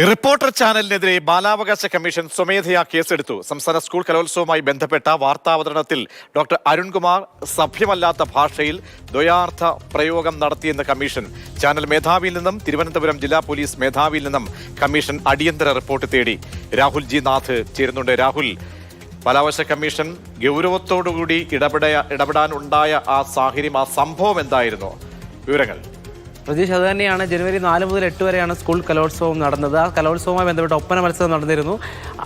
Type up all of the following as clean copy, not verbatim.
Reporter ചാനലിനെതിരെ ബാലാവകാശ commission സ്വമേധയാ കേസെടുത്തു. സംസ്ഥാന സ്കൂൾ കലോത്സവവുമായി ബന്ധപ്പെട്ട വാർത്താവതരണത്തിൽ ഡോക്ടർ അരുൺകുമാർ സഭ്യമല്ലാത്ത ഭാഷയിൽ ദ്വയാർത്ഥ പ്രയോഗം നടത്തിയെന്ന് കമ്മീഷൻ. ചാനൽ മേധാവിയിൽ നിന്നും തിരുവനന്തപുരം ജില്ലാ പോലീസ് മേധാവിയിൽ നിന്നും കമ്മീഷൻ അടിയന്തര റിപ്പോർട്ട് തേടി. രാഹുൽ ജി നാഥ് ചേരുന്നുണ്ട്. രാഹുൽ, ബാലാവകാശ കമ്മീഷൻ ഗൗരവത്തോടുകൂടി ഇടപെടാനുണ്ടായ ആ സാഹചര്യം, ആ സംഭവം എന്തായിരുന്നു? വിവരങ്ങൾ. പ്രതീക്ഷ അത് തന്നെയാണ്. ജനുവരി 4 മുതൽ 8 വരെയാണ് സ്കൂൾ കലോത്സവം നടന്നത്. ആ കലോത്സവവുമായി ബന്ധപ്പെട്ട ഒപ്പന മത്സരം നടന്നിരുന്നു.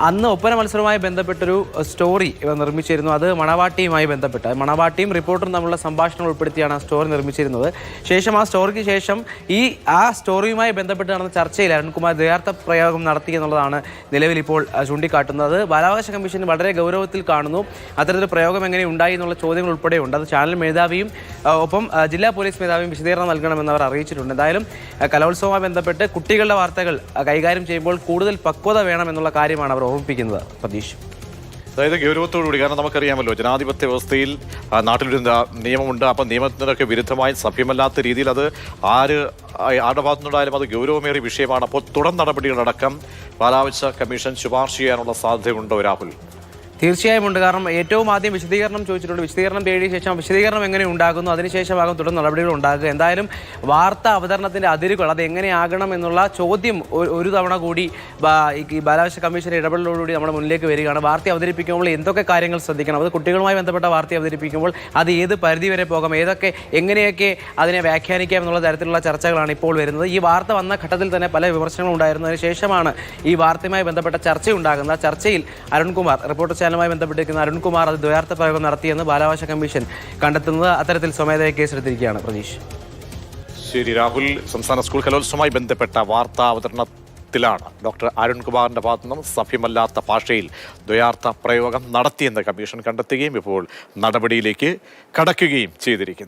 അന്ന് ഒപ്പന മത്സരവുമായി ബന്ധപ്പെട്ടൊരു സ്റ്റോറി ഇവർ നിർമ്മിച്ചിരുന്നു. അത് മണവാട്ടിയുമായി ബന്ധപ്പെട്ട് മണവാട്ടിയും റിപ്പോർട്ടറും തമ്മിലുള്ള സംഭാഷണം ഉൾപ്പെടുത്തിയാണ് ആ സ്റ്റോറി നിർമ്മിച്ചിരുന്നത്. ശേഷം ആ സ്റ്റോറിക്ക് ശേഷം ആ സ്റ്റോറിയുമായി ബന്ധപ്പെട്ട് നടന്ന ചർച്ചയിൽ അരുൺകുമാർ ദ്വയാർത്ഥ പ്രയോഗം നടത്തി എന്നുള്ളതാണ് നിലവിൽ ഇപ്പോൾ ചൂണ്ടിക്കാട്ടുന്നത്. ബാലാവകാശ കമ്മീഷൻ വളരെ ഗൗരവത്തിൽ കാണുന്നു. അത്തരത്തിൽ പ്രയോഗം എങ്ങനെ ഉണ്ടായി എന്നുള്ള ചോദ്യങ്ങൾ ഉൾപ്പെടെയുണ്ട്. അത് ചാനൽ മേധാവിയും ഒപ്പം ജില്ലാ പോലീസ് മേധാവിയും വിശദീകരണം നൽകണമെന്ന് അവർ അറിയിച്ചിട്ടുണ്ട്. എന്തായാലും കലോത്സവവുമായി ബന്ധപ്പെട്ട് കുട്ടികളുടെ വാർത്തകൾ കൈകാര്യം ചെയ്യുമ്പോൾ കൂടുതൽ പക്വത വേണം എന്നുള്ള കാര്യമാണ് അവർ ഓർമ്മിപ്പിക്കുന്നത്. പ്രതീക്ഷ അതായത് ഗൗരവത്തോടുകൂടി, കാരണം നമുക്കറിയാമല്ലോ ജനാധിപത്യ വ്യവസ്ഥയിൽ നാട്ടിലൊരു നിയമമുണ്ട്. അപ്പം നിയമത്തിനൊക്കെ വിരുദ്ധമായി സഭ്യമല്ലാത്ത രീതിയിൽ അത് ആരുടെ ഭാഗത്തുനിന്നുണ്ടായാലും അത് ഗൗരവമേറിയ വിഷയമാണ്. അപ്പോൾ തുടർ നടപടികളടക്കം ബാലാവകാശ കമ്മീഷൻ ശുപാർശ ചെയ്യാനുള്ള സാധ്യതയുണ്ടോ രാഹുൽ? തീർച്ചയായും ഉണ്ട്. കാരണം ഏറ്റവും ആദ്യം വിശദീകരണം ചോദിച്ചിട്ടുണ്ട്. വിശദീകരണം തേടിയ ശേഷം വിശദീകരണം എങ്ങനെ ഉണ്ടാകുന്നു, അതിനുശേഷമാകും തുടർ നടപടികൾ ഉണ്ടാകുക. എന്തായാലും വാർത്താ അവതരണത്തിൻ്റെ അതിരുകൾ അത് എങ്ങനെയാകണം എന്നുള്ള ചോദ്യം ഒരു തവണ കൂടി ഈ ബാലാവകാശ കമ്മീഷൻ്റെ ഇടപെടലോടുകൂടി നമ്മുടെ മുന്നിലേക്ക് വരികയാണ്. വാർത്ത അവതരിപ്പിക്കുമ്പോൾ എന്തൊക്കെ കാര്യങ്ങൾ ശ്രദ്ധിക്കണം, അത് കുട്ടികളുമായി ബന്ധപ്പെട്ട വാർത്ത അവതരിപ്പിക്കുമ്പോൾ അത് ഏത് പരിധി വരെ പോകാം, എങ്ങനെയൊക്കെ അതിനെ വ്യാഖ്യാനിക്കാം എന്നുള്ള തരത്തിലുള്ള ചർച്ചകളാണ് ഇപ്പോൾ വരുന്നത്. ഈ വാർത്ത വന്ന ഘട്ടത്തിൽ തന്നെ പല വിമർശനങ്ങളും ഉണ്ടായിരുന്നതിന് ശേഷമാണ് ഈ വാർത്തയുമായി ബന്ധപ്പെട്ട ചർച്ച ഉണ്ടാകുന്നത്. ചർച്ചയിൽ അരുൺകുമാർ, റിപ്പോർട്ടർ ചാനലുമായി ബന്ധപ്പെട്ടിരിക്കുന്ന അരുൺകുമാർ അത് ദ്വയാർത്ഥ പ്രയോഗം നടത്തിയെന്ന് ബാലാവകാശ കമ്മീഷൻ കണ്ടെത്തുന്നത്. അത്തരത്തിൽ സ്വമേധയാ കേസെടുത്തിരിക്കുകയാണ്. പ്രതീഷ്. ശരി രാഹുൽ, സംസ്ഥാന സ്കൂൾ കലോത്സവവുമായി ബന്ധപ്പെട്ട വാർത്താ അവതരണത്തിലാണ് ഡോക്ടർ അരുൺകുമാറിന്റെ ഭാഗത്തുനിന്നും സഭ്യമല്ലാത്ത ഭാഷയിൽ ദ്വയാർത്ഥ പ്രയോഗം നടത്തിയെന്ന് കമ്മീഷൻ കണ്ടെത്തുകയും ഇപ്പോൾ നടപടിയിലേക്ക് കടക്കുകയും ചെയ്തിരിക്കുന്നത്.